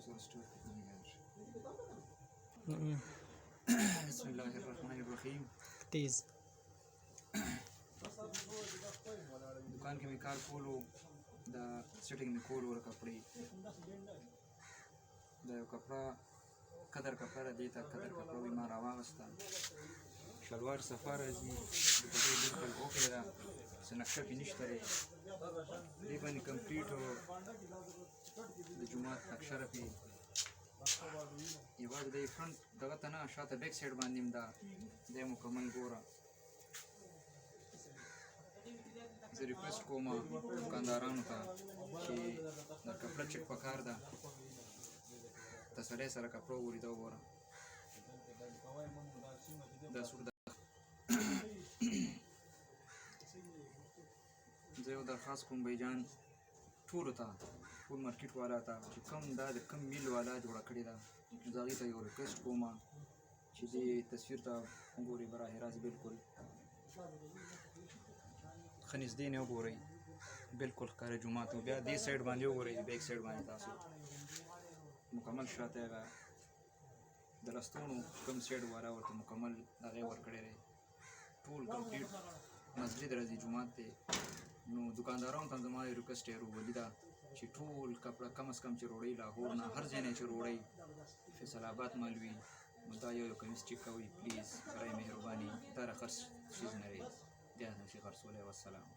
ورسټور بسم الله الرحمن الرحیم. تیز دکان کې مې کار کولو، دا سیټینګ مې کولو ور کپړې د یو کپړه قدر کپړه را دې ته قدر کپړه وي ما راواغسته، شلوار صفا راځي، د کپړې بالکل اوکې ده، څه نقشه پې نشته دی، دې باندې کمپلیټ د جومات نقشه را پې یوازې د فرنټ دغه ته نه شاته بیک سایډ باندې هم ده، دی مکمل ګوره. زه ریکویسټ کوم دکاندارانو ته چې دا کپړه چک پکار ده، تسلۍ سره کپړه وګورئ، دا وګوره دا سور ده. زه یو درخواست کوم بھیجان ټولو ته، ټول مارکیټ والا ته چې کوم دا د کوم میل والا جوړه کړې ده، زه هغې ته یو ریکویسټ کوم چې دې تصویر ته وګورئ براه راست، بالکل ښه نږدې نه وګورئ، بالکل ښکاره جومات و. بیا دې سایډ باندې وګورئ، بیک سایډ باندې تاسو مکمل شاته هغه د لستوڼو کوم سایډ والا ورته مکمل هغې ورکړی دی، ټول کمپلیټ مسجد راځي، جومات دی. نو دکاندارانو ته زما یو ریکویسټ دی روبلي ده چې ټول کپړه کم از کم چې روړۍ لاهور نه هر ځای نه چې روړۍ فیصل آباد مال وي، نو دا یو کمیس چک کوئ پلیز برای مهرباني، دا را خرڅ چیز نه دی، بیا نشي خرڅولی. والسلام.